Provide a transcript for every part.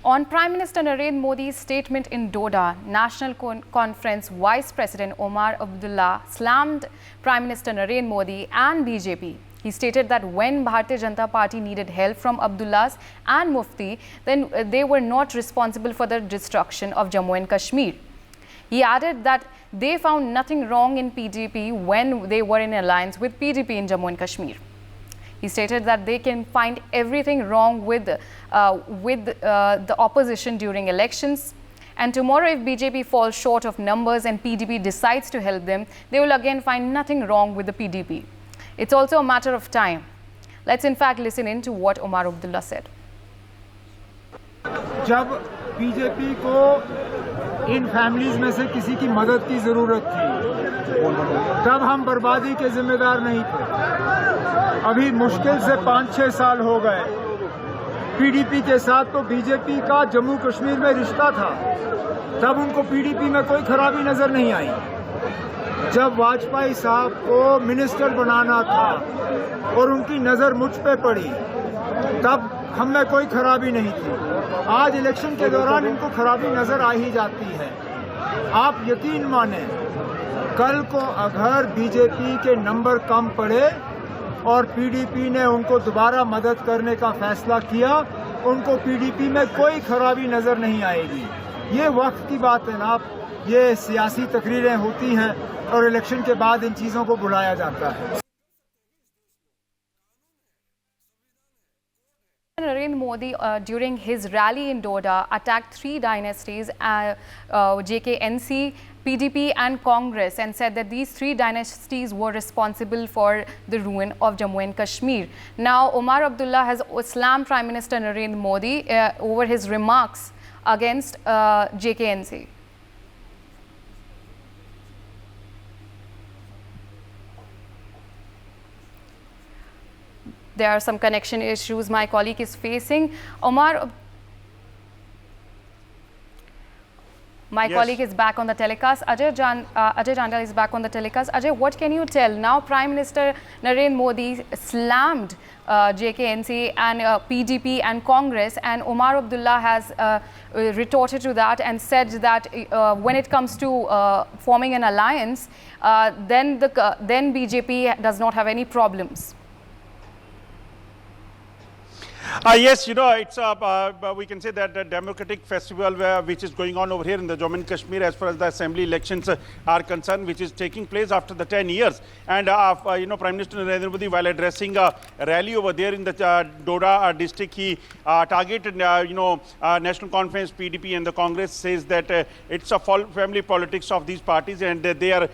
On Prime Minister Narendra Modi's statement in Doda, National Conference Vice President Omar Abdullah slammed Prime Minister Narendra Modi and BJP. He stated that when Bharatiya Janata Party needed help from Abdullahs and Mufti, then they were not responsible for the destruction of Jammu and Kashmir. He added that they found nothing wrong in PDP when they were in alliance with PDP in Jammu and Kashmir. He stated that they can find everything wrong with the opposition during elections. And tomorrow, if BJP falls short of numbers and PDP decides to help them, they will again find nothing wrong with the PDP. It's also a matter of time. Let's in fact listen in to what Omar Abdullah said. जब BJP को इन families में से किसी की मदद की जरूरत थी, तब हम बर्बादी के जिम्मेदार नहीं थे। अभी मुश्किल से 5-6 साल हो गए। पीडीपी के साथ तो बीजेपी का जम्मू कश्मीर में रिश्ता था, तब उनको पीडीपी में कोई खराबी नजर नहीं आई। जब वाजपेयी साहब को मिनिस्टर बनाना था और उनकी नजर मुझ पे पड़ी, तब हम में कोई खराबी नहीं थी। आज इलेक्शन के दौरान इनको खराबी नजर आ ही जाती है। आप यकीन माने, कल को अगर बीजेपी के नंबर कम पड़े और पीडीपी ने उनको दोबारा मदद करने का फैसला किया, उनको पीडीपी में कोई खराबी नजर नहीं आएगी। ये वक्त की बात है ना, ये सियासी तकरीरें होती हैं और इलेक्शन के बाद इन चीजों को बुलाया जाता है। Narendra Modi, during his rally in Doda, attacked three dynasties, JKNC, PDP and Congress, and said that these three dynasties were responsible for the ruin of Jammu and Kashmir. Now, Omar Abdullah has slammed Prime Minister Narendra Modi over his remarks against JKNC. There are some connection issues my colleague is facing. My colleague is back on the telecast. Ajay Jandal is back on the telecast. Ajay, what can you tell? Now Prime Minister Narendra Modi slammed JKNC and PDP and Congress, and Omar Abdullah has retorted to that and said that when it comes to forming an alliance, then BJP does not have any problems. Yes, you know, it's we can say that the democratic festival which is going on over here in the Jammu and Kashmir as far as the assembly elections are concerned, which is taking place after the 10 years. And, you know, Prime Minister Narendra Modi, while addressing a rally over there in the Doda district, he targeted, you know, National Conference, PDP and the Congress, says that it's a family politics of these parties, and they are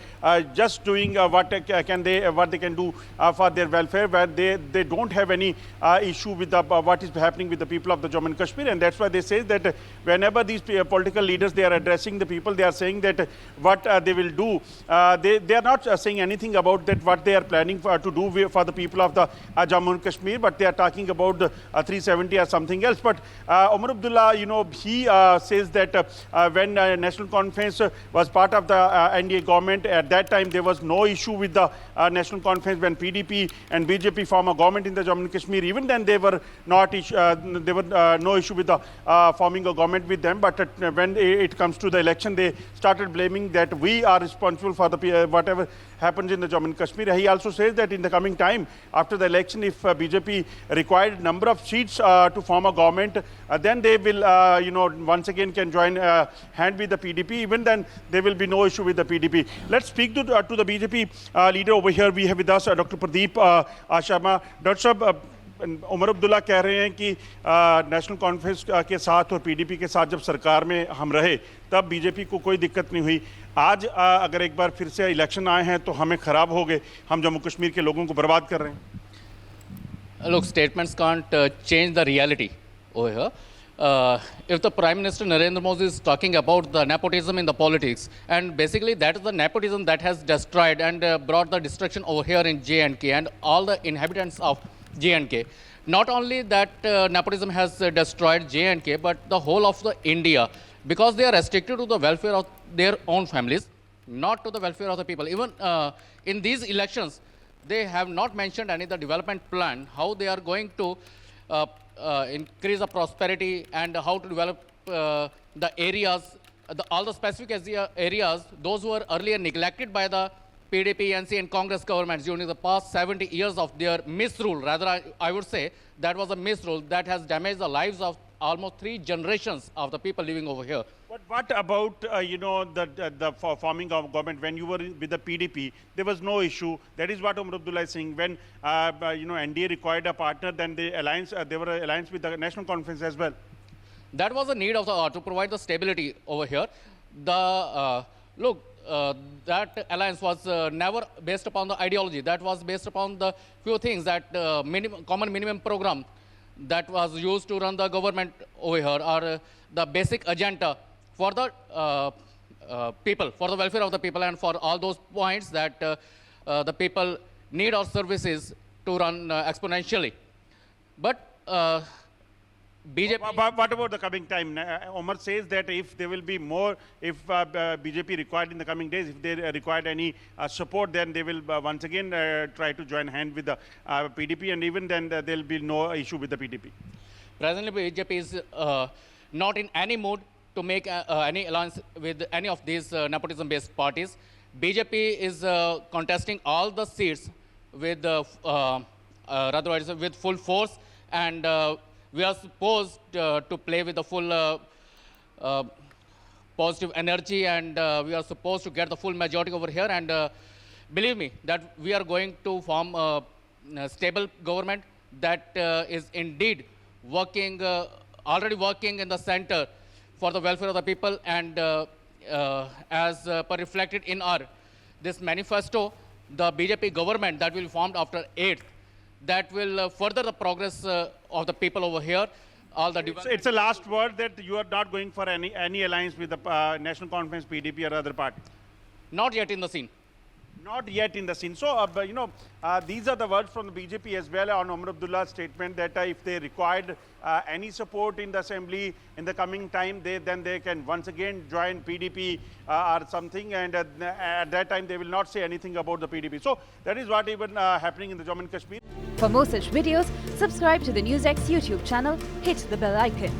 just doing what they can do for their welfare, where they don't have any issue with the what is happening with the people of the Jammu and Kashmir. And that's why they say that whenever these political leaders, they are addressing the people, they are saying that what they will do, they are not saying anything about that what they are planning to do for the people of the Jammu and Kashmir, but they are talking about the 370 or something else. But Omar Abdullah, you know, he says that when National Conference was part of the NDA government, at that time there was no issue with the National Conference. When PDP and BJP form a government in the Jammu and Kashmir, even then they were no issue with the forming a government with them. But when it comes to the election, they started blaming that we are responsible for the whatever happens in the Jammu and Kashmir. He also says that in the coming time after the election, if BJP required number of seats to form a government, then they will, you know, once again can join hand with the PDP. Even then, there will be no issue with the PDP. Let's speak to the BJP leader over here. We have with us Dr. Pradeep Sharma. Dr. Sahab, Omar Abdullah कह रहे हैं कि national conference के साथ और PDP के साथ जब सरकार में हम रहे तब बीजेपी को कोई दिक्कत नहीं हुई। आज अगर एक बार फिर से इलेक्शन आए हैं तो हमें खराब हो गए, हम जम्मू कश्मीर के लोगों को बर्बाद कर रहे हैं। Look, statements can't change the reality over here. If the Prime Minister Narendra Modi is talking about the nepotism in the politics, and basically that is the nepotism that has destroyed and brought the destruction over here in J&K and all the inhabitants of J&K. Not only that nepotism has destroyed J&K, but the whole of the India, because they are restricted to the welfare of their own families, not to the welfare of the people. Even in these elections, they have not mentioned any of the development plan, how they are going to increase the prosperity and how to develop the areas, all the specific areas, those who were earlier neglected by the PDP, NC and Congress governments during the past 70 years of their misrule. Rather, I would say that was a misrule that has damaged the lives of almost 3 generations of the people living over here. But what about, the forming of government? When you were with the PDP, there was no issue. That is what Omar Abdullah is saying. When, NDA required a partner, then the alliance, they were an alliance with the National Conference as well. That was the need of the to provide the stability over here. That alliance was never based upon the ideology. That was based upon the few things that common minimum program that was used to run the government over here, or the basic agenda for the people, for the welfare of the people, and for all those points that the people need our services to run exponentially. But BJP. What about the coming time? Omar says that if there will be more, if BJP required in the coming days, if they required any support, then they will once again try to join hand with the PDP, and even then there will be no issue with the PDP. Presently, BJP is not in any mood to make any alliance with any of these nepotism-based parties. BJP is contesting all the seats with with full force, and we are supposed to play with the full positive energy, and we are supposed to get the full majority over here. And believe me, that we are going to form a stable government that is indeed working, already working in the center for the welfare of the people, and as per reflected in this manifesto, the BJP government that will be formed after 8th, that will further the progress of the people over here. It's a last word that you are not going for any alliance with the National Conference, PDP or other party? Not yet in the scene. Not yet in the scene. So, these are the words from the BJP as well on Omar Abdullah's statement that if they required any support in the assembly in the coming time, then they can once again join PDP or something, and at that time they will not say anything about the PDP. So, that is what even happening in the Jammu and Kashmir. For more such videos, subscribe to the NewsX YouTube channel, hit the bell icon.